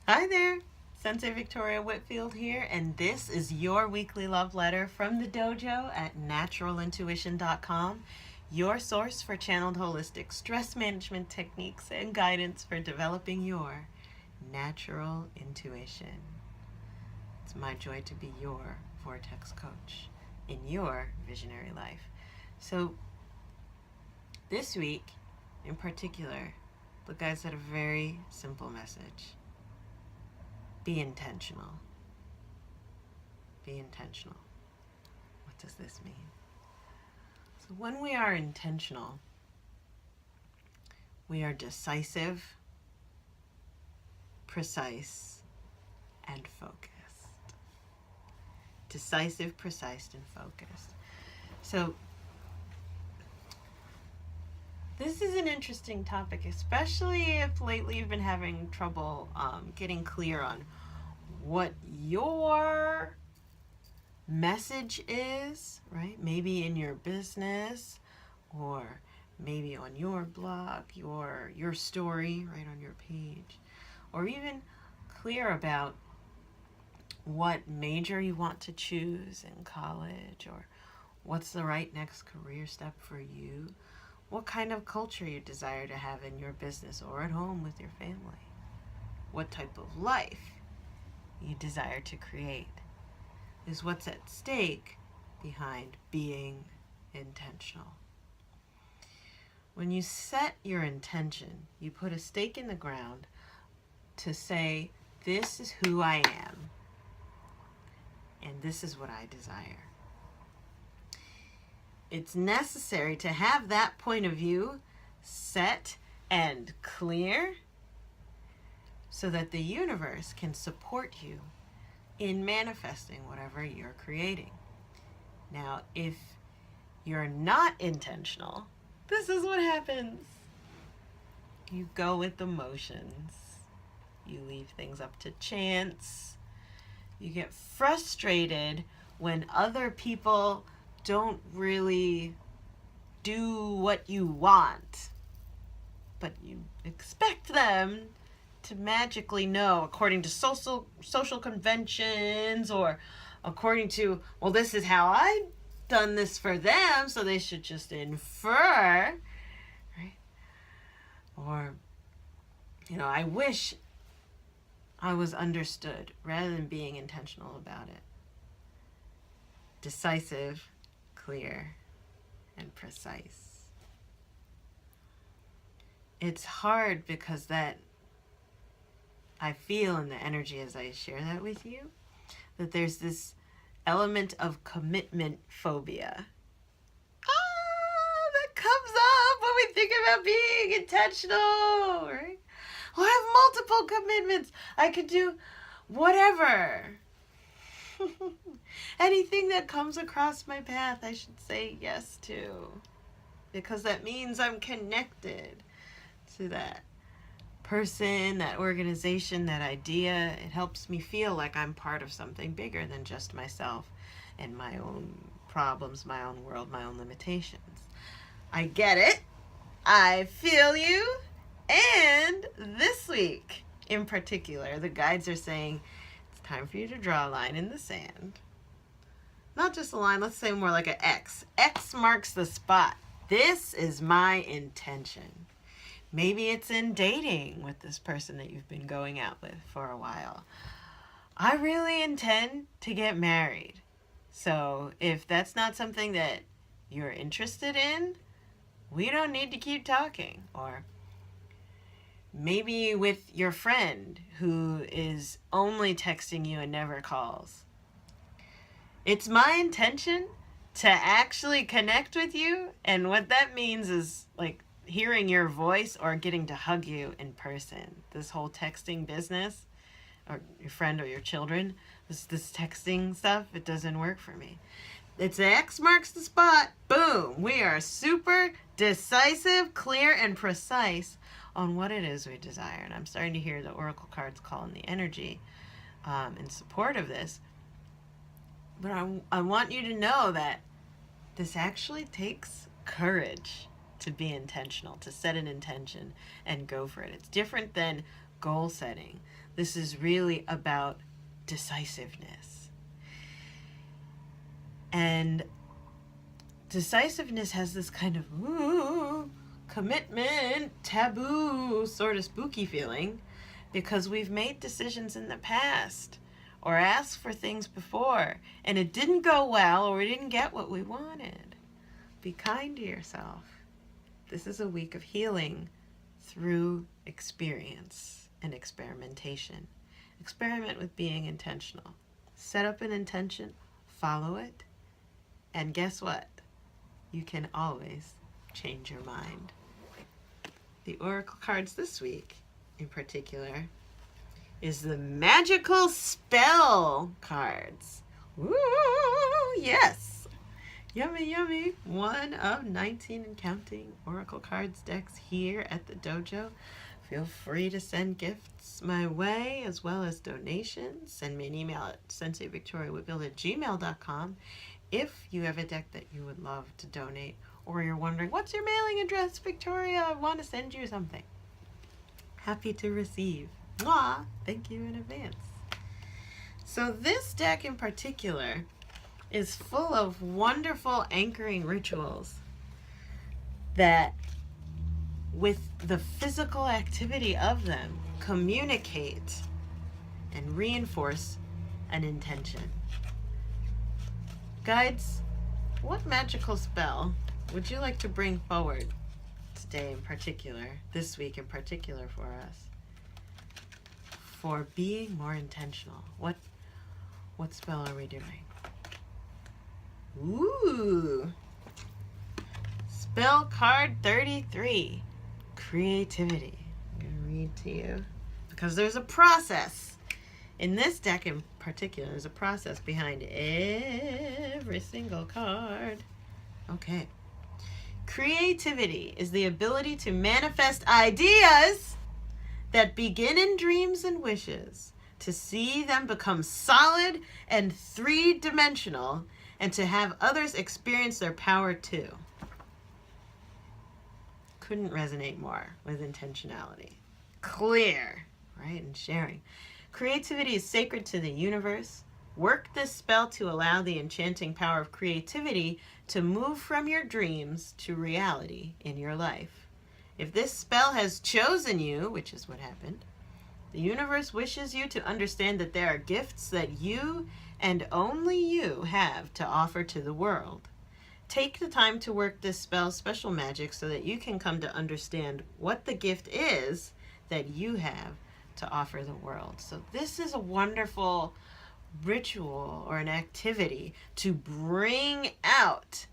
Hi there, Sensei Victoria Whitfield here, and this is your weekly love letter from the dojo at naturalintuition.com, your source for channeled holistic stress management techniques and guidance for developing your natural intuition. It's my joy to be your vortex coach in your visionary life. So, this week in particular, the guys had a very simple message. Be intentional. Be intentional. What does this mean? So when we are intentional, we are decisive, precise, and focused. Decisive, precise, and focused. So this is an interesting topic, especially if lately you've been having trouble getting clear on what your message is, right? Maybe in your business, or maybe on your blog, your story, right, on your page, or even clear about what major you want to choose in college, or what's the right next career step for you, what kind of culture you desire to have in your business or at home with your family, what type of life you desire to create, is what's at stake behind being intentional. When you set your intention, you put a stake in the ground to say, this is who I am, and this is what I desire. It's necessary to have that point of view set and clear so that the universe can support you in manifesting whatever you're creating. Now, if you're not intentional, this is what happens. You go with the motions. You leave things up to chance. You get frustrated when other people don't really do what you want, but you expect them to magically know according to social conventions, or according to, well, this is how I've done this for them, so they should just infer, right? Or, I wish I was understood, rather than being intentional about it. Decisive, clear, and precise. It's hard because I feel in the energy as I share that with you, that there's this element of commitment phobia. That comes up when we think about being intentional, right? Well, I have multiple commitments. I could do whatever. Anything that comes across my path, I should say yes to, because that means I'm connected to that person, that organization, that idea. It helps me feel like I'm part of something bigger than just myself and my own problems, my own world, my own limitations. I get it. I feel you. And this week in particular, the guides are saying it's time for you to draw a line in the sand. Not just a line, let's say more like an X. X marks the spot. This is my intention. Maybe it's in dating with this person that you've been going out with for a while. I really intend to get married. So if that's not something that you're interested in, we don't need to keep talking. Or maybe with your friend who is only texting you and never calls. It's my intention to actually connect with you, and what that means is like hearing your voice or getting to hug you in person. This whole texting business, or your friend or your children, this texting stuff, it doesn't work for me. It's X marks the spot. Boom. We are super decisive, clear, and precise on what it is we desire. And I'm starting to hear the oracle cards calling the energy in support of this. But I want you to know that this actually takes courage to be intentional, to set an intention and go for it. It's different than goal setting. This is really about decisiveness. And decisiveness has this kind of commitment, taboo, sort of spooky feeling because we've made decisions in the past or asked for things before and it didn't go well or we didn't get what we wanted. Be kind to yourself. This is a week of healing through experience and experimentation. Experiment with being intentional. Set up an intention, follow it, and guess what? You can always change your mind. The oracle cards this week, in particular, is the magical spell cards. Woo, yes! Yummy, yummy. One of 19 and counting oracle cards decks here at the dojo. Feel free to send gifts my way as well as donations. Send me an email at senseivictoriawhitbill@gmail.com if you have a deck that you would love to donate or you're wondering, what's your mailing address, Victoria? I want to send you something. Happy to receive. Mwah! Thank you in advance. So this deck in particular is full of wonderful anchoring rituals that, with the physical activity of them, communicate and reinforce an intention. Guides, what magical spell would you like to bring forward today in particular, this week in particular for us, for being more intentional? What spell are we doing? Ooh! Spell card 33, creativity. I'm going to read to you because there's a process. In this deck in particular, there's a process behind every single card. Okay. Creativity is the ability to manifest ideas that begin in dreams and wishes, to see them become solid and three-dimensional, and to have others experience their power too. Couldn't resonate more with intentionality. Clear, right? And sharing. Creativity is sacred to the universe. Work this spell to allow the enchanting power of creativity to move from your dreams to reality in your life. If this spell has chosen you, which is what happened, the universe wishes you to understand that there are gifts that you and only you have to offer to the world. Take the time to work this spell's special magic so that you can come to understand what the gift is that you have to offer the world. So this is a wonderful ritual or an activity to bring out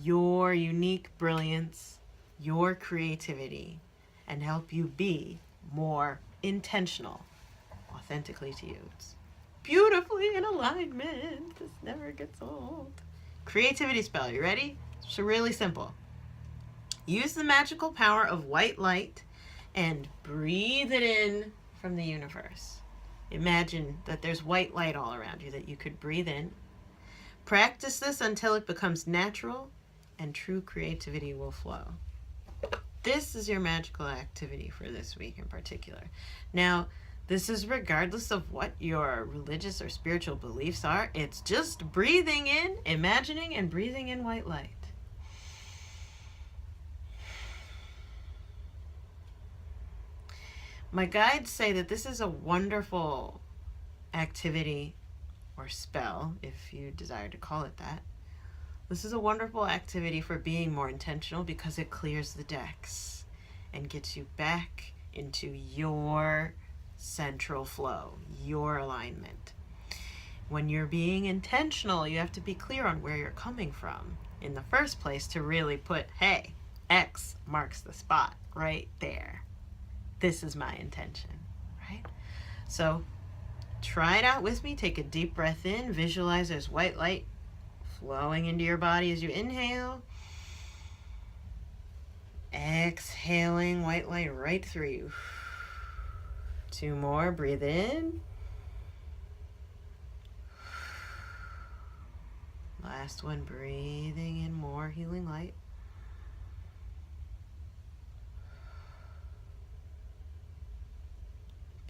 your unique brilliance, your creativity, and help you be more intentional, authentically to you. It's beautifully in alignment. This never gets old. Creativity spell, you ready? It's really simple. Use the magical power of white light and breathe it in from the universe. Imagine that there's white light all around you that you could breathe in. Practice this until it becomes natural and true creativity will flow. This is your magical activity for this week in particular. Now, this is regardless of what your religious or spiritual beliefs are. It's just breathing in, imagining, and breathing in white light. My guides say that this is a wonderful activity or spell, if you desire to call it that. This is a wonderful activity for being more intentional because it clears the decks and gets you back into your central flow, your alignment. When you're being intentional, you have to be clear on where you're coming from in the first place to really put, hey, X marks the spot right there. This is my intention, right? So try it out with me. Take a deep breath in. Visualize there's white light flowing into your body as you inhale. Exhaling white light right through you. 2 more. Breathe in. Last one. Breathing in more healing light.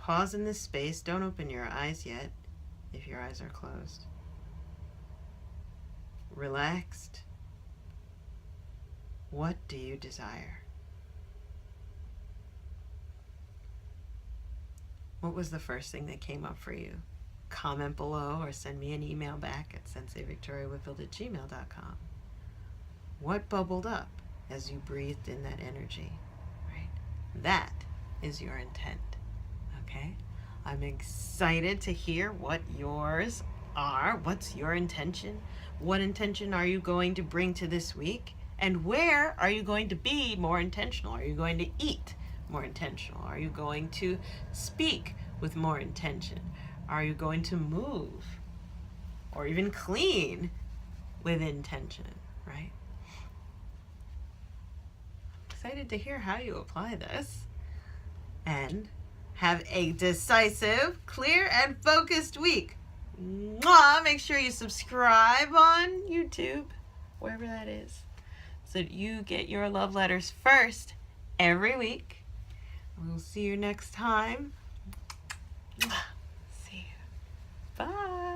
pause in this space. Don't open your eyes yet if your eyes are closed. Relaxed. What do you desire? What was the first thing that came up for you? Comment below or send me an email back at senseivictoriawhitfield@gmail.com. What bubbled up as you breathed in that energy? Right? That is your intent. Okay? I'm excited to hear what yours are. What's your intention? What intention are you going to bring to this week? And where are you going to be more intentional? Are you going to eat more intentional? Are you going to speak with more intention? Are you going to move or even clean with intention, right? I'm excited to hear how you apply this. And have a decisive, clear, and focused week. Mwah! Make sure you subscribe on YouTube, wherever that is, so that you get your love letters first every week. We'll see you next time. See you. Bye.